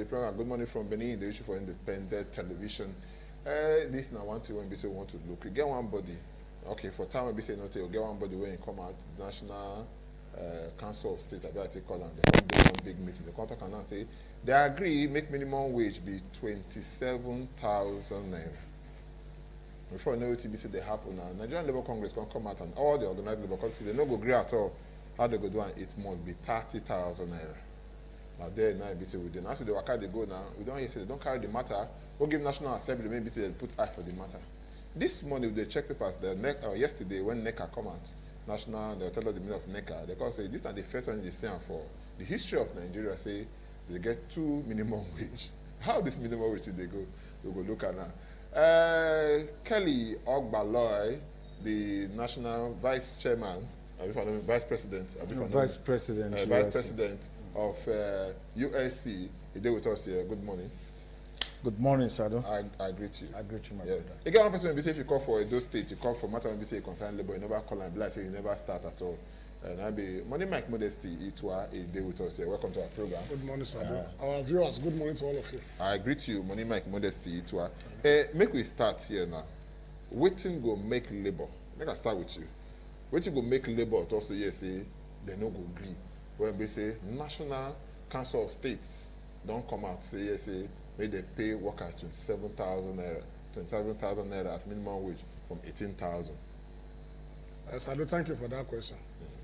program Good Morning from Benin, the issue for independent television. This now one thing when we say we want to look. You get one body. Okay, for time when we say no, you get one body when you come out, National Council of State, I take call and they come do one big meeting. The contract can now say they agree make minimum wage be 27,000 naira. Before you know it, they happen now. Nigerian Labour Congress can come out and all the organized labor because they don't go agree at all. How they go do an 8 months be 30,000 naira. Now there now be say within. After the worker they go now, we don't hear say they don't carry the matter. We'll give National Assembly maybe they put eye for the matter. This morning they check papers. Yesterday when NECA come out, National they'll tell us the meaning of NECA. They can say this is the first one they say for the history of Nigeria. Say they get 2 minimum wage. How this minimum wage they go? We go look at now. Kelly Ogbaloy, the National Vice Chairman, Vice President, Vice President, Vice President of USC, he did with us here. Good morning. Good morning, Sado. I greet you. I greet you, my brother. Again, one person when say if you call for those states, you call for matter when you say concern labor, you never call and be like you never start at all. And I be Money Mike Modesty, Itwa, he did with us here. Welcome to our program. Good morning, Sado. Our viewers, good morning to all of you. I greet you, Money Mike Modesty, Itwa. Make we start here now. Waiting go make labor. Make I start with you. Waiting go make labor to also here say they no go agree. When we say National Council of States don't come out say yes say may they pay workers 27,000 naira at minimum wage from 18,000. Sado, thank you for that question.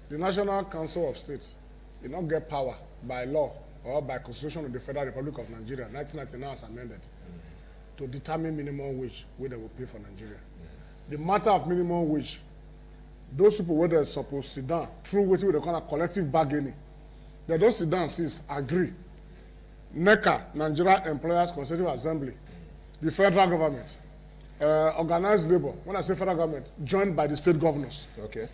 The National Council of States did not get power by law or by Constitution of the Federal Republic of Nigeria, 1999 as amended, to determine minimum wage where they will pay for Nigeria. The matter of minimum wage, those people where they're supposed to sit down through what they call a collective bargaining, they don't sit down since agree. NECA, Nigeria Employers Consultative Assembly, the federal government, organized labor, when I say federal government, joined by the state governors. Okay.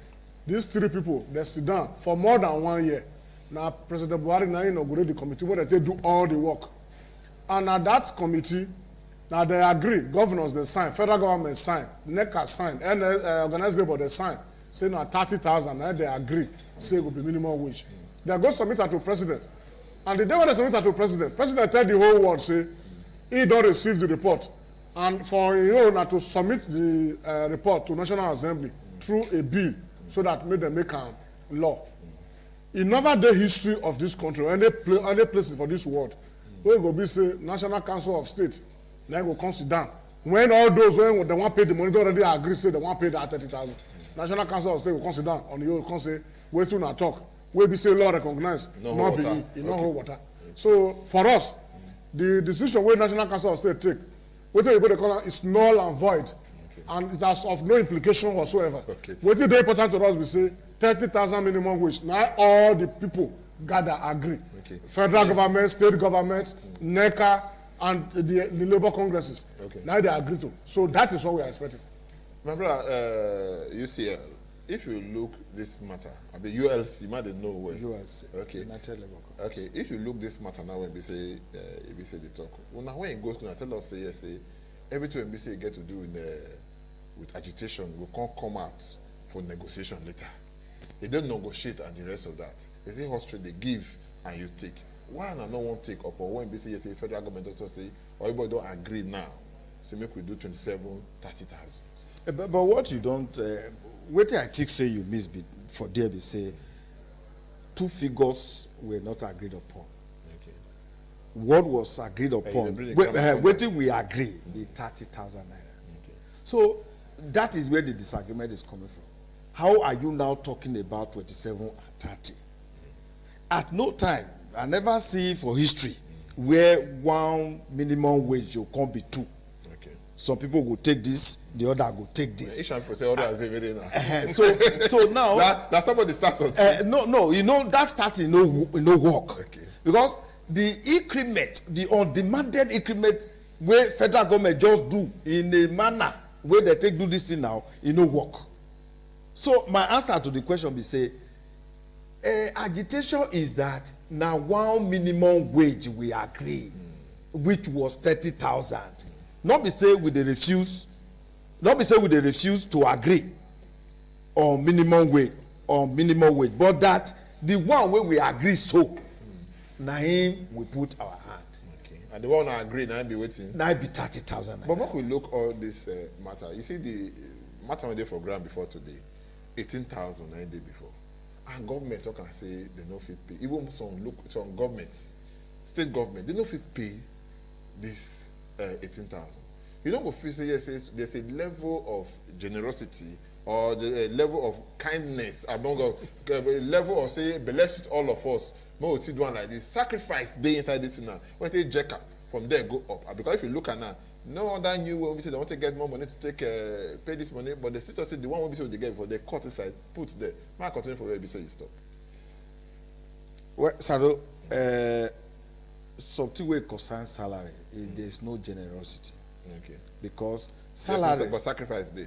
These 3 people, they sit down for more than 1 year. Now, President Buhari now inaugurated the committee where they do all the work. And at that committee, now they agree, governors they sign, federal government sign, NECA sign, and organized labor they sign, say now 30,000, now they agree, say it will be minimum wage. They go submit it to president. And the day when they submit it to president tell the whole world, say, he don't receive the report. And for you now to submit the report to National Assembly through a bill, so that made them make a law. In never the history of this country, any place for this world, where go be say National Council of State, now go come sit down. When all those when they want pay the money, they already agree say they want pay that 30,000. National Council of State will come sit down on you, come say, wait to not talk. We be say law recognize, not be in no hold water. So for us, the decision where National Council of State take, whether you call it, is null and void. And it has of no implication whatsoever. Okay. What is important to us, we say 30,000 minimum wage. Now all the people gather agree. Okay. Federal government, state government, NECA, and the labor congresses. Okay. Now they agree to. So that is what we are expecting. My brother, UCL, if you look this matter, I mean ULC, might know where. ULC. Okay. Okay. If you look this matter now when we say they talk, well now when it goes to tell us say yes, say everything we say get to do in with agitation will come out for negotiation later. They don't negotiate and the rest of that. They say horse trade, they give and you take. Why not one take up or when we say yes, the federal government also say or everybody don't agree now. So make we do 27,000, 30,000. But what you don't what I think say you miss for there they say 2 figures were not agreed upon. Okay. What was agreed upon? What we agree? The 30,000 naira. Okay. So that is where the disagreement is coming from. How are you now talking about 27 and 30? At no time, I never see for history where one minimum wage will come be 2. Okay. Some people will take this, the other will take this. So now that somebody starts on. No, you know that starting no work. Okay. Because the increment, the undemanded increment where federal government just do in a manner where they do this thing now, it no work. So my answer to the question be say, agitation is that now one minimum wage we agree, which was 30,000. Not be say we they refuse to agree on minimum wage, but that the one where we agree so, now him we put our hand. Okay. And the one I agree, now be waiting. Now be 30,000 naira. But when we look all this matter, you see the matter we did for ground before today, 18,000 9 days before. And government talk and say they no fit pay. Even some governments, state government, they no fit pay this 18,000. You don't go feel say yes, there's a level of generosity or the level of kindness among a level of say bless all of us. No, see do one like this. Sacrifice day inside this now. When they jack up from there go up. Because if you look at now, no other new way we say they want to get more money to take pay this money, but the state say the one we say they get for they cut inside, put there. Might continue for where we say you stop. Well, Sado, something where concern salary, there's no generosity. Okay. Because salary, but sacrifice day.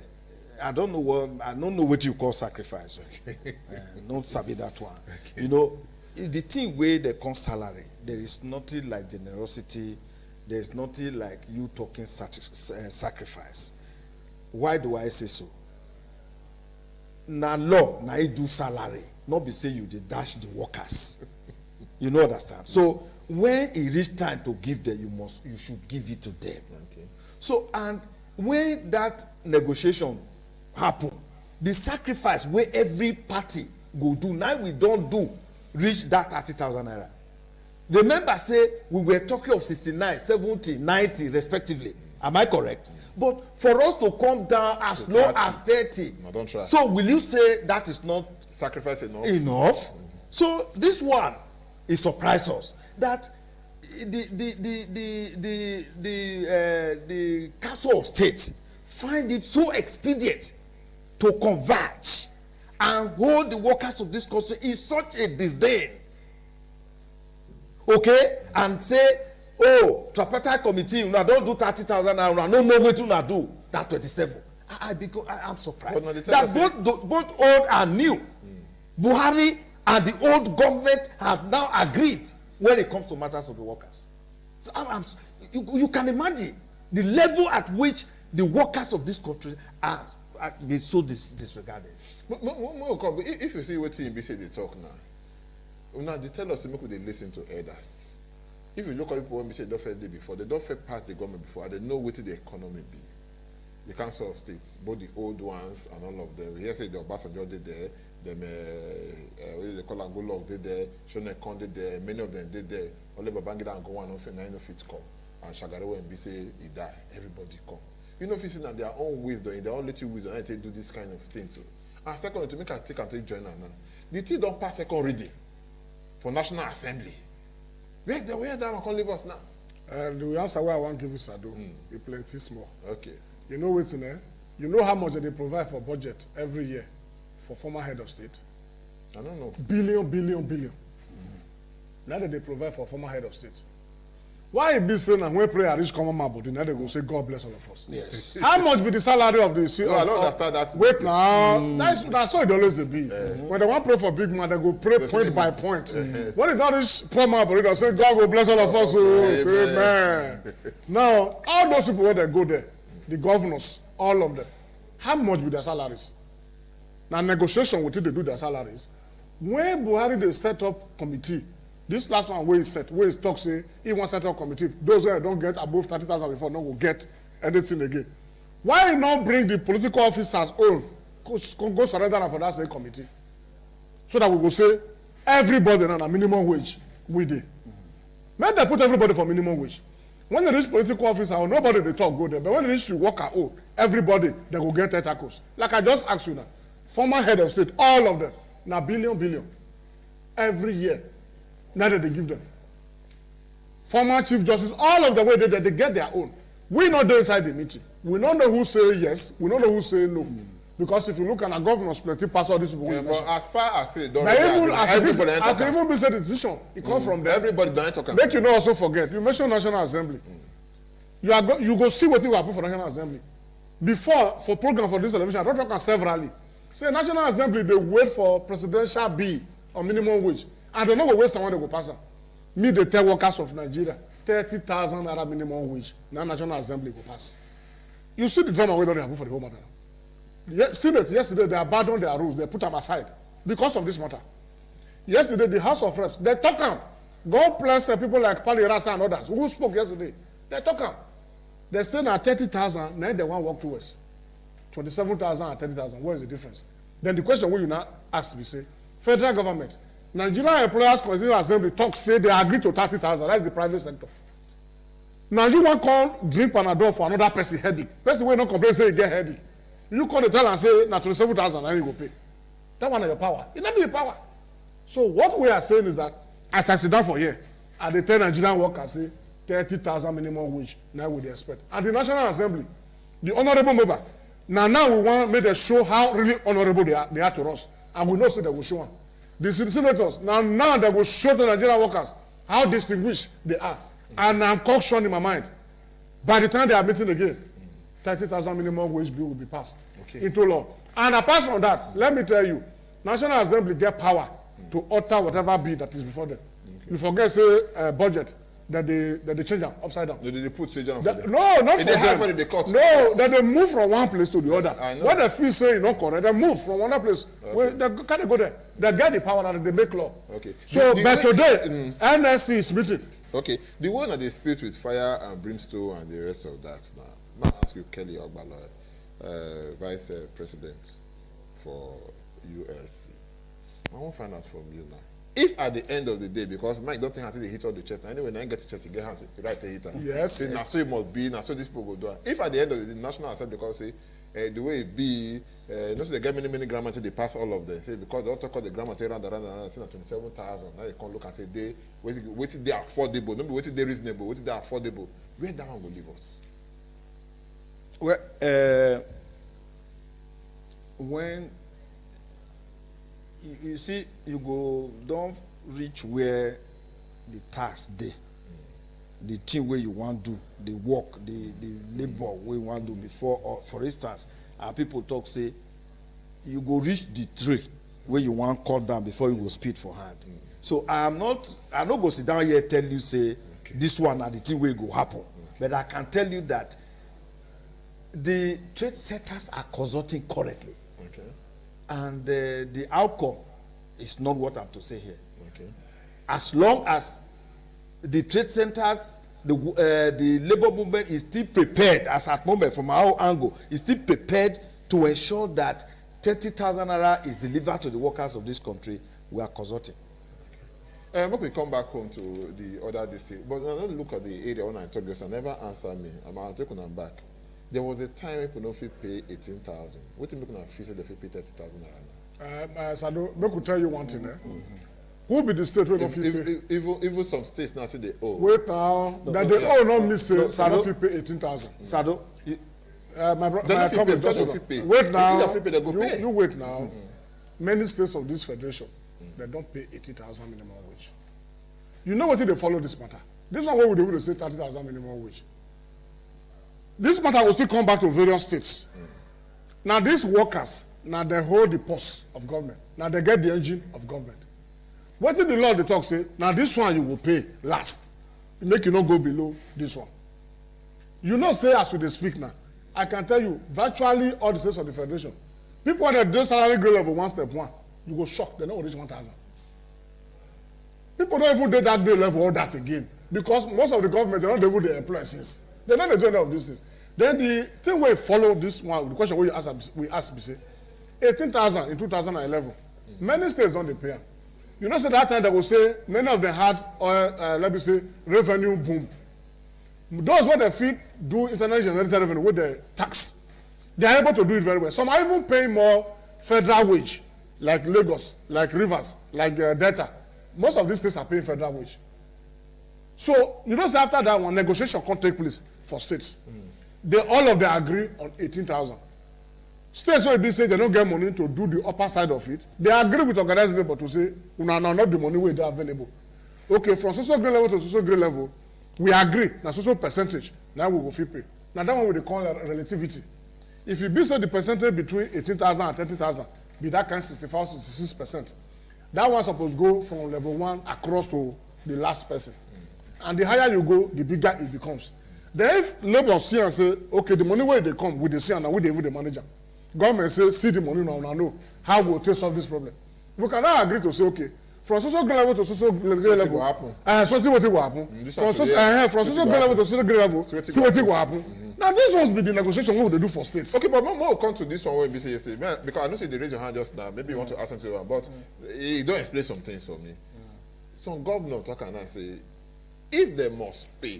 I don't know what you call sacrifice. Okay. Not sabi that one. Okay. You know, the thing where they call salary, there is nothing like generosity. There's nothing like you talking sacrifice. Why do I say so? Na law, na you do salary. Not be say you dey dash the workers. You know understand? So when it reach time to give them, you should give it to them. Okay. So and when that negotiation happen, the sacrifice where every party go do, now we don't do reach that 30,000 naira. Remember say we were talking of 69, 70, 90 respectively. Am I correct? But for us to come down as low as 30. No, don't try. So will you say that is not sacrifice enough? Enough? So this one is surprise us that the Council of State find it so expedient to converge and hold the workers of this country in such a disdain. Okay? And say, oh, tripartite committee, una don't do 30,000 naira, no what una do. That 27. I'm surprised that both old and new, Buhari and the old government have now agreed when it comes to matters of the workers. So you can imagine the level at which the workers of this country are being so disregarded. If you see what TNB they talk now they tell us to make they listen to elders. If you look at people when we say they don't fair day before, they don't fair pass the government before, and they know what the economy be. The Council of States, both the old ones and all of them. We hear say the Obasanjo did there, them what they call Angolok did there, Shonekon did there, many of them did there. Only Babangida and Gowon of 9 feet come, and Shagarewa and say he die, everybody come. You know, if you see that their own wisdom, in their own little wisdom, and they do this kind of thing too. And second, to make a take join now. The thing don't pass second reading for National Assembly. Where that one can leave us now? The answer where I want to give you, Sado, is plenty small. Okay. You know what's in there? You know how much they provide for budget every year for former head of state? I don't know. Billion. Now that they provide for former head of state. Why be saying that when prayer reach common man, but now they go say God bless all of us? Yes. How much be the salary of the? No, I don't understand that. Wait now, that's how it always be. When they want to pray for big man, they go pray point by point. When it don't reach poor man, but they say God will bless all of us. Amen. Now all those people when they go there, the governors, all of them, how much be their salaries? Now negotiation with it, they do their salaries. When Buhari they set up committee. This last one where he talk say he wants to set up committee. Those who don't get above 30,000 before no will get anything again. Why not bring the political officers own go surrender for that same committee, so that we will say everybody on a minimum wage we did. Make they put everybody for minimum wage. When they reach political officer, nobody they talk go there. But when they reach to worker, everybody they will get 30 course. Like I just asked you now, former head of state, all of them now billion every year. Now that they give them. Former chief justice, all of the way they get their own. We not there inside the meeting. We don't know who say yes. We don't know who say no. Because if you look at our governors, plenty pass all these people. But as far as it don't, as even be said the decision, it comes from there. Everybody don't talk. Make you not also forget. You mentioned National Assembly. You go see what you happen for National Assembly. Before for program for this television, I don't talk severally. Say National Assembly they wait for presidential bill on minimum wage. And they're not going to waste time when they go pass them. Me, the tell workers of Nigeria, 30,000 naira minimum wage. Now National Assembly go pass. You see the drama where they happen for the whole matter. Senate, yesterday, they abandoned their rules. They put them aside because of this matter. Yesterday, the House of Reps, they talk them. God bless people like Pali Rasa and others who spoke yesterday. They talk. They say now 30,000, now they want to work towards 27,000 and 30,000. What is the difference? Then the question we you now ask me say, federal government, Nigerian Employers Constitutional Assembly talk say they agree to 30,000. That's the private sector. Now you want come drink Panadol for another person headache. Person will not complain say you get headache. You call the tell and say now 27,000 and you go pay. That one is your power. It not be your power. So what we are saying is that as I sit down for here, at the 10 Nigerian workers say 30,000 minimum wage. Now we expect. At the National Assembly, the honorable member. Now we want make them show how really honorable they are to us, and we know say they will show them. The senators now they will show the Nigerian workers how distinguished they are, and I'm caution in my mind. By the time they are meeting again, 30,000 minimum wage bill will be passed into law. And apart from that, let me tell you, National Assembly get power to alter whatever bill that is before them. You forget say budget. That they change them upside down. No, they put change them. No, not for them. For the court. No, that they move from one place to the other. When they feel say not correct, they move from one place. Okay. They can't go there. They get the power and they make law. Okay. So, but today, NSC is meeting. Okay. The one that they split with fire and brimstone and the rest of that now. Now ask you, Kelly Ogbalo, Vice President for ULC. I want to find out from you now. If at the end of the day, because Mike don't think until they hit all the chest, anyway, when I get the chest, you get hand to right to hit her. Yes. Now so it must be, now so these people go do it. If at the end of the day, National Assembly because say the way it be, you know, so they get many grammar until they pass all of them. Say because they also call the grammar around, say 27,000. Now they can look and say they wait till they are affordable. Don't be wait till they reasonable, wait till they are affordable. Where that one will leave us? Well, when you see, you go don't reach where the task dey, the thing where you want to do, the work, the labor where you want to do before. Or for instance, our people talk say, you go reach the tree where you want cut down before you go speed for hand. So I not go sit down here tell you say this one are the thing where go happen, but I can tell you that the trade sectors are consulting correctly. And the outcome is not what I'm to say here. Okay. As long as the trade centers, the labor movement is still prepared, as at moment from our angle, is still prepared to ensure that 30,000 naira is delivered to the workers of this country, we are consulting. Okay. When we come back home to the other DC, but when I look at the area when I talk this, I never answer me. I'm taking them back. There was a time when people don't pay 18,000. What do you make feel say they pay 30,000 naira? Sado, make me tell you one thing. Who be the state where don't pay? Even some states now say they owe. Wait now, that they owe not me say Sado don't pay 18,000. Sado, my comment just pay. Wait now. You wait now. Many states of this federation they don't pay 80,000 minimum wage. You know what they follow this matter? This one where we do say 30,000 minimum wage. This matter will still come back to various states. Now these workers, now they hold the pulse of government. Now they get the engine of government. What did the law they talk say? Now this one you will pay last. It make you not go below this one. You know say as we speak now, I can tell you virtually all the states of the federation. People when they do salary grade level 1 step 1, you go shocked, they don't reach 1,000. People don't even do that grade level all that again. Because most of the government, they don't even the employ since. They're not the journey of these things. Then the thing we follow this one, the question we ask, we say, 18,000 in 2011. Many states don't pay. You know, so that time they will say many of them had, let me say, revenue boom. Those when they feed do internal generated revenue with the tax, they are able to do it very well. Some are even paying more federal wage, like Lagos, like Rivers, like Delta. Most of these states are paying federal wage. So, you know, so after that one, negotiation can take place for states. They all of them agree on 18,000. States where they say they don't get money to do the upper side of it, they agree with organized labor to say, no, not the money where they are available. Okay, from social grade level to social grade level, we agree, now social percentage, now we will fee pay. Now that one we call relativity. If you be say the percentage between 18,000 and 30,000, be that kind of 65, 66%, that one supposed to go from level 1 across to the last person. And the higher you go, the bigger it becomes. Then if labor see and say, okay, the money where they come, with the see and with the manager. Government say, see the money now, know how we will take solve this problem. We cannot agree to say, okay, from social grade level to social grade level. Something will happen. From social grade level to social grade level, something will happen. Now this must be the negotiation what they do for states. Okay, but more come to this one when we say yesterday, because I know say they raise your hand just now. Maybe you want to ask something, but you don't explain some things for me. Some governor talk and I say, if they must pay,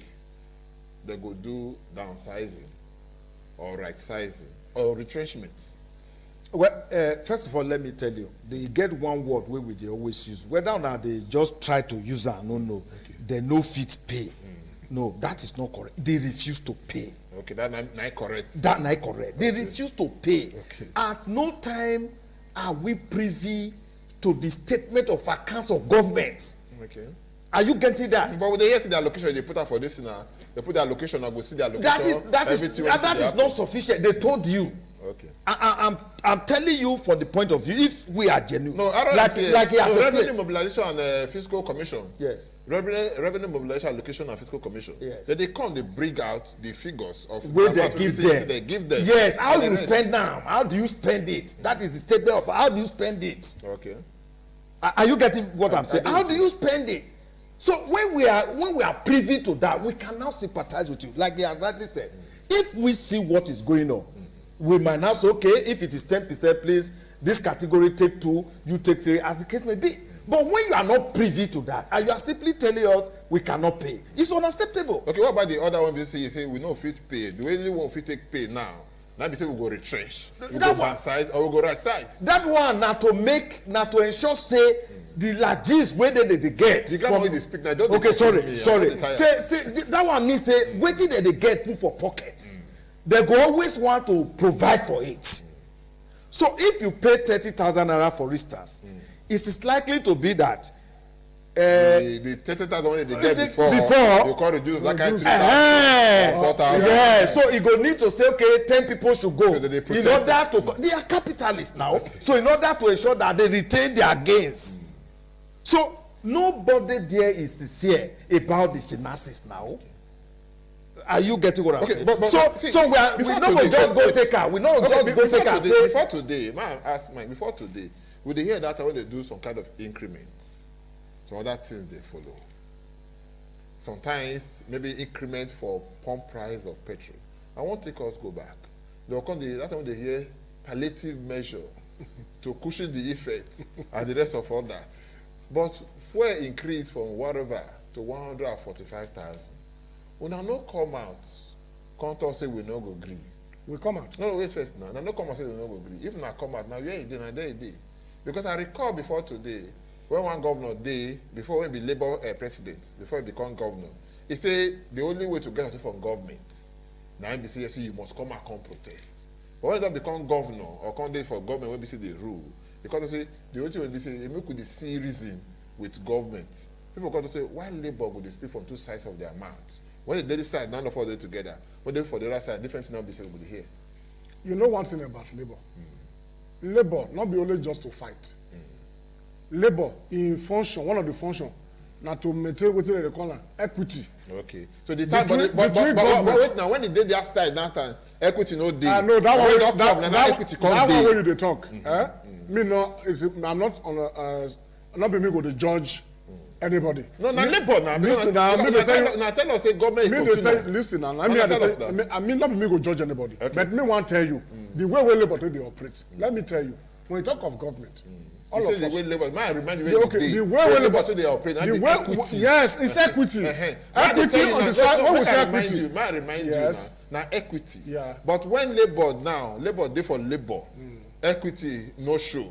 they go do downsizing or right sizing or retrenchment. Well, first of all, let me tell you, they get one word where they always use. Whether or not they just try to use it, no, they no fit pay. No, that is not correct. They refuse to pay. Okay, that not correct. That not correct. They refuse to pay. Okay. At no time are we privy to the statement of accounts of government. Okay. Are you getting that? But when they hear the allocation, they put out for this now. They put the allocation and go see the allocation. That is not sufficient. They told you. Okay. I'm telling you from the point of view, if we are genuine. No, Revenue Mobilization and Fiscal Commission. Yes. Revenue Mobilization, Allocation and Fiscal Commission. Yes. Then they bring out the figures of where they give them. Yes. How do you spend now? How do you spend it? That is the statement of how do you spend it? Okay. Are you getting what I'm saying? How do you spend it? So when we are privy to that, we can now sympathize with you. Like he has rightly said, if we see what is going on, we might now say, okay, if it is 10%, please, this category take 2, you take 3, as the case may be. But when you are not privy to that, and you are simply telling us we cannot pay, it's unacceptable. Okay, what about the other one? You say we know fit pay. Do we really want fit take pay now? Now we say we go retrench, we go downsize, or we go right size. That one now to ensure say the largest where they get. The grammar they speak now. Okay, sorry. Say that one means say waiting that they get put for pocket. They go always want to provide for it. So if you pay 30,000 naira for instance, it is likely to be that the 30,000 they get before you call reduce that kind of 4,000. Yeah, so you go need to say okay, 10 people should go. So in order to they are capitalists now. Okay. So in order to ensure that they retain their gains. So nobody there is sincere about the finances now. Are you getting what I'm saying? But so we don't just go take her. We don't just go take her. Before today, man, ask Mike. Before today, would they hear that when they do some kind of increments? Some other things they follow. Sometimes maybe increment for pump price of petrol. I won't take us go back. They'll come. That time they hear palliative measure to cushion the effect and the rest of all that. But fuel increase from whatever to 145,000. When I no come out, can't all say we no go agree. We come out. No, wait first now. No come out say we no go agree. If I come out now, where it now there it day. Because I recall before today, when one governor day before when be Labour president, before he become governor, he say the only way to get something from government, now NBC say you must come and come protest. But when you don't become governor or come there for government when we see the rule, because they say the only thing will be say they make with the see reason with government. People got to say why Labour would they speak from two sides of their mouth? When the daily side, none of all they together. When they for the other side, different thing now be said we hear. You know one thing about Labour. Labour not be only just to fight. Labour in function, one of the function, now to maintain what they call equity. Okay. So the time, but wait now, when they did their side that time, equity no day. No, that one where you talk. Me no, I'm not on not be me go to judge. Anybody? No, not Labour now. Listen now. Now tell us say government. Listen now. I mean not me go judge anybody. Okay. But me want tell you the way Labour they operate. Let me tell you. When you talk of government, all of us. The way Labour. May I remind you the way Labour they operate. The way yes, it's equity. Equity on the side. When we say equity, may I remind you now equity. Yeah. But when Labour dey for Labour, equity no show.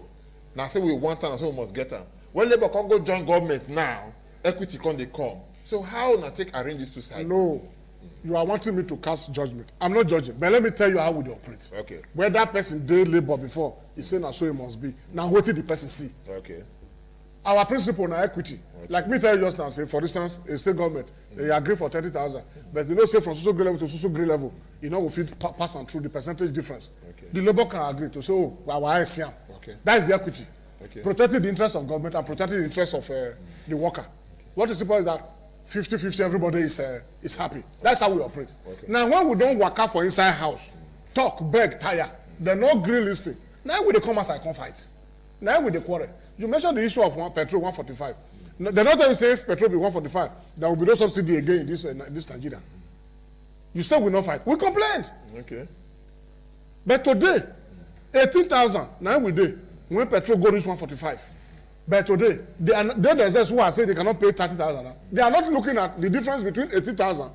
Now say we want and so we must get them. When Labour can go join government now, equity can they come. So how now take arrange these two sides? No, you are wanting me to cast judgment. I'm not judging, but let me tell you how we operate. Okay. Where that person did Labour before, he said now so it must be. Now what did the person see? Okay. Our principle now equity. Okay. Like me tell you just now, say for instance, a state government, they agree for 30,000, but they don't say from social grade level to social grade level, you know, we fit pass on through the percentage difference. Okay. The Labour can agree to say, oh, our ICM. Okay. That is the equity. Okay. Protecting the interest of government and protecting the interest of the worker. Okay. What is simple is that 50-50 everybody is happy. That's how we operate. Okay. Now when we don't work out for inside house, talk, beg, tire, they're not green listing. Now we they come as I can fight. Now with the quarrel. You mentioned the issue of petrol 145. They're not telling you say if petrol be 145, there will be no subsidy again in this Nigeria. You say we not fight. We complained. Okay. But today, 18,000, now we do. When petrol go reach 145. But today, those who are saying they cannot pay 30,000. They are not looking at the difference between 18,000,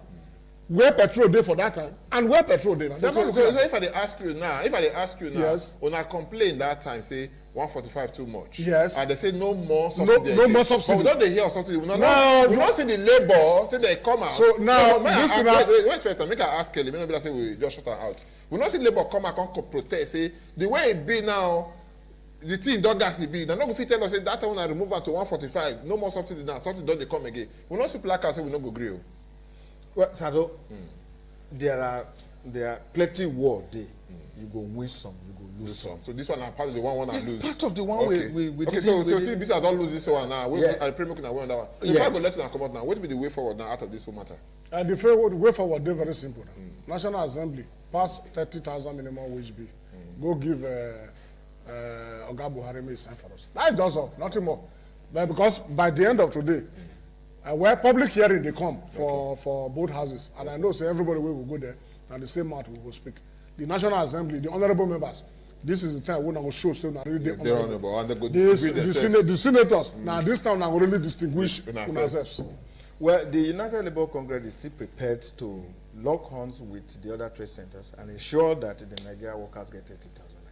where petrol day for that time, and where petrol day now. So if I ask you now, yes. when I complain that time, say 145 too much. Yes. And they say no more subsidy. No more subsidy. But we don't hear of subsidy. We don't see the labor, say they come out. So now, wait first, make I ask Kelly, maybe I say we just shut her out. We don't see labor come out and protest, say the way it be now, the thing don't gas it be. They're not going to tell us say that time when I remove her to 145, no more subsidy now, something don't they come again. We don't see placards say we don't go grill. Well, Sado, there are plenty war day. You go win some, you go lose some. So this one are part of the one I lose. It's part of the one we okay, so see, this I don't lose this one now. I pray making away on that one. If I go let them come out now, what will be the way forward now out of this whole matter? The way forward, they're very simple. National Assembly pass 30,000 minimum wage bill. Go give Oga Buhari may sign for us. That is just all, nothing more. But because by the end of today, where public hearing they come for both houses, and I know say everybody will go there, and the same mouth we will speak. The National Assembly, the honorable members, this is the time when I will show so now really they're honorable and they go the senators. Now this time I will really distinguish ourselves. Well, the United Labour Congress is still prepared to lock horns with the other trade centers and ensure that the Nigerian workers get 30,000 naira.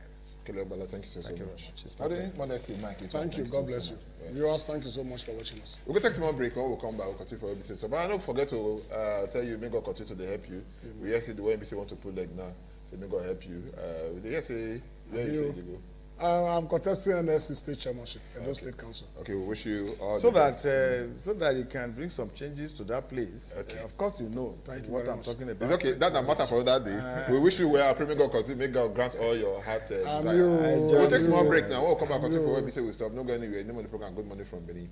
Thank you so much. Thank you. God bless you. Viewers, thank you so much for watching us. We'll take some more break. When we'll come back, we'll continue for NBC. So, but I don't forget to tell you, may God continue to help you. We hear say the way NBC want to pull leg now, so may God help you. We hear say, I'm contesting NSC State Chairmanship, Edo State Council. Okay, we wish you all so the that best. So that you can bring some changes to that place. Okay. Of course, you know what I'm talking about. It's okay. That matter for that day. We wish you well. I pray may God continue, may God grant all your heart desires. We'll take some more break now. We'll come back continue for NBC. We'll stop. No go anywhere. Name of the program. Good morning from Benin.